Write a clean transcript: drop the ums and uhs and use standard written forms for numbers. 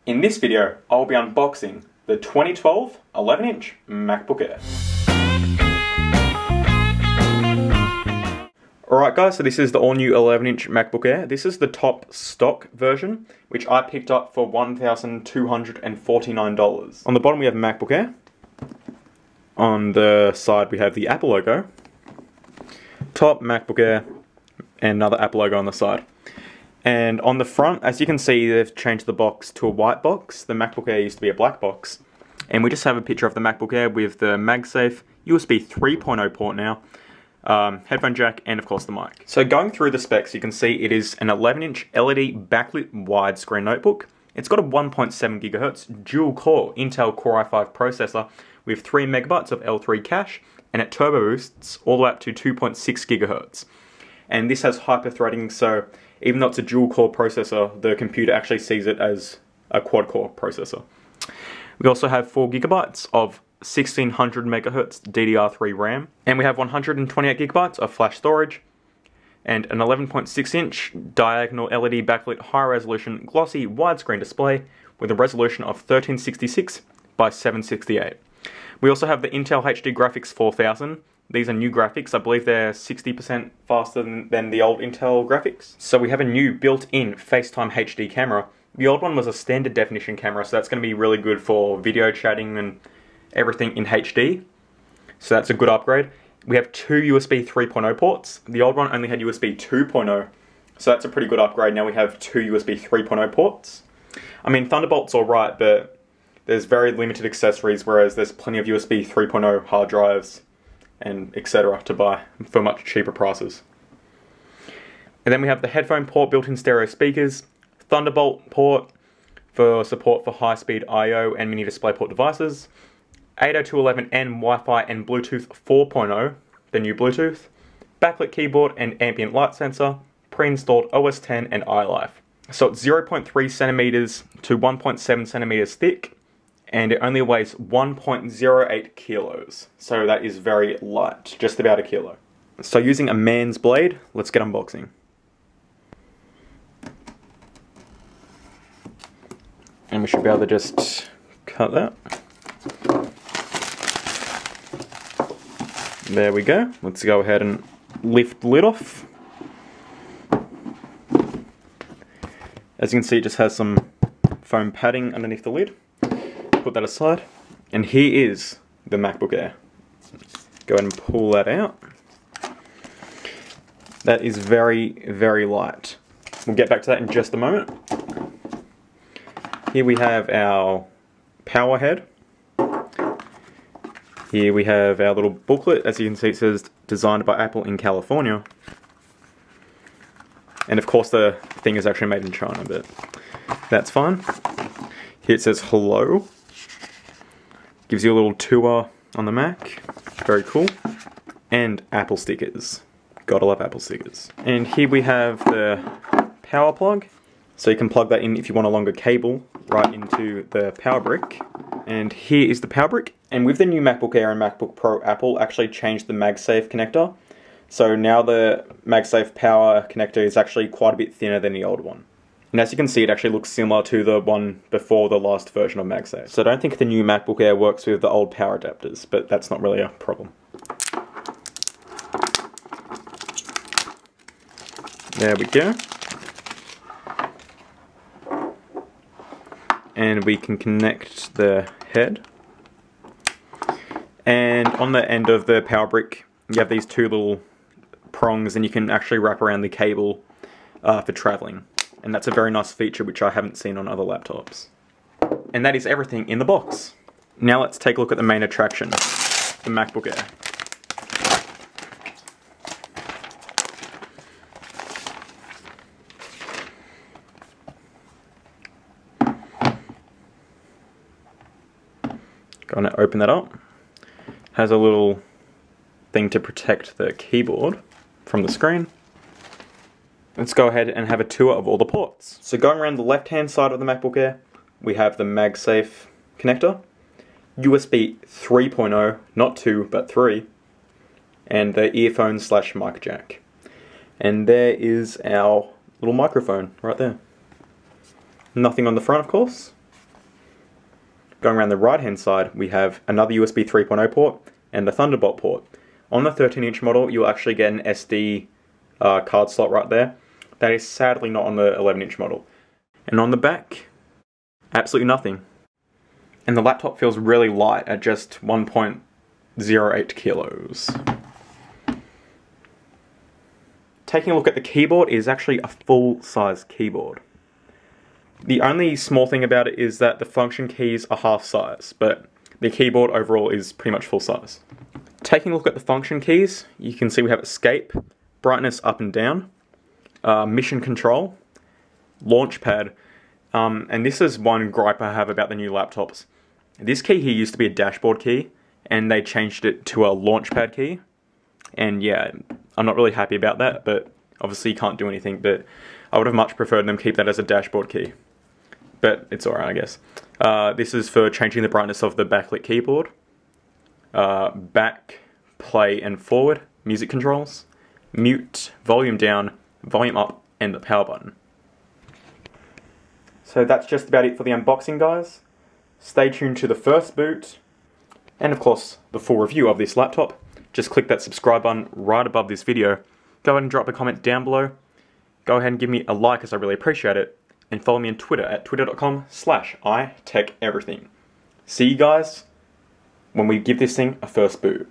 In this video, I'll be unboxing the 2012 11-inch MacBook Air. Alright guys, so this is the all-new 11-inch MacBook Air. This is the top stock version, which I picked up for $1,249. On the bottom we have MacBook Air. On the side we have the Apple logo. Top, MacBook Air, and another Apple logo on the side. And on the front, as you can see, they've changed the box to a white box. The MacBook Air used to be a black box. And we just have a picture of the MacBook Air with the MagSafe USB 3.0 port now, headphone jack, and of course the mic. So going through the specs, you can see it is an 11-inch LED backlit widescreen notebook. It's got a 1.7 GHz dual-core Intel Core i5 processor with 3 MB of L3 cache, and it turbo boosts all the way up to 2.6 GHz. And this has hyper-threading, so even though it's a dual-core processor, the computer actually sees it as a quad-core processor. We also have 4 GB of 1600 MHz DDR3 RAM, and we have 128 GB of flash storage, and an 11.6-inch diagonal LED backlit high-resolution glossy widescreen display with a resolution of 1366 by 768. We also have the Intel HD Graphics 4000. These are new graphics. I believe they're 60% faster than the old Intel graphics. So we have a new built-in FaceTime HD camera. The old one was a standard definition camera, so that's going to be really good for video chatting and everything in HD. So that's a good upgrade. We have 2 USB 3.0 ports. The old one only had USB 2.0, so that's a pretty good upgrade. Now we have 2 USB 3.0 ports. I mean, Thunderbolt's alright, but there's very limited accessories, whereas there's plenty of USB 3.0 hard drives and etc. to buy for much cheaper prices. And then we have the headphone port, built-in stereo speakers, Thunderbolt port for support for high-speed I/O and mini DisplayPort devices, 802.11n Wi-Fi and Bluetooth 4.0, the new Bluetooth, backlit keyboard and ambient light sensor, pre-installed OS X and iLife. So it's 0.3 centimeters to 1.7 centimeters thick, and it only weighs 1.08 kilos. So that is very light, just about a kilo. So using a man's blade, let's get unboxing. And we should be able to just cut that. There we go. Let's go ahead and lift the lid off. As you can see, it just has some foam padding underneath the lid. Put that aside. And here is the MacBook Air. Go ahead and pull that out. That is very, very light. We'll get back to that in just a moment. Here we have our power head. Here we have our little booklet. As you can see, it says designed by Apple in California. And of course the thing is actually made in China, but that's fine. Here it says hello. Gives you a little tour on the Mac. Very cool. And Apple stickers. Gotta love Apple stickers. And here we have the power plug. So you can plug that in if you want a longer cable right into the power brick. And here is the power brick. And with the new MacBook Air and MacBook Pro, Apple actually changed the MagSafe connector. So now the MagSafe power connector is actually quite a bit thinner than the old one. And as you can see, it actually looks similar to the one before the last version of MagSafe. So I don't think the new MacBook Air works with the old power adapters, but that's not really a problem. There we go. And we can connect the head. And on the end of the power brick, you have these 2 little prongs, and you can actually wrap around the cable for traveling. And that's a very nice feature which I haven't seen on other laptops. And that is everything in the box. Now let's take a look at the main attraction, the MacBook Air. Gonna open that up. Has a little thing to protect the keyboard from the screen. Let's go ahead and have a tour of all the ports. So going around the left-hand side of the MacBook Air, we have the MagSafe connector, USB 3.0, not 2, but 3, and the earphone/mic jack. And there is our little microphone right there. Nothing on the front, of course. Going around the right hand side, we have another USB 3.0 port and a Thunderbolt port. On the 13-inch model, you'll actually get an SD card slot right there. That is sadly not on the 11-inch model. And on the back, absolutely nothing. And the laptop feels really light at just 1.08 kilos. Taking a look at the keyboard, it is actually a full-size keyboard. The only small thing about it is that the function keys are half size, but the keyboard overall is pretty much full size. Taking a look at the function keys, you can see we have escape, brightness up and down, mission control, launchpad, and this is one gripe I have about the new laptops. This key here used to be a dashboard key, and they changed it to a launchpad key, and yeah, I'm not really happy about that, but obviously you can't do anything, but I would have much preferred them keep that as a dashboard key. But it's alright, I guess. This is for changing the brightness of the backlit keyboard. Back, play and forward, music controls, mute, volume down, volume up, and the power button. So that's just about it for the unboxing, guys. Stay tuned to the first boot, and of course, the full review of this laptop. Just click that subscribe button right above this video. Go ahead and drop a comment down below. Go ahead and give me a like as I really appreciate it. And follow me on Twitter at twitter.com/iTechEverything. See you guys when we give this thing a first boot.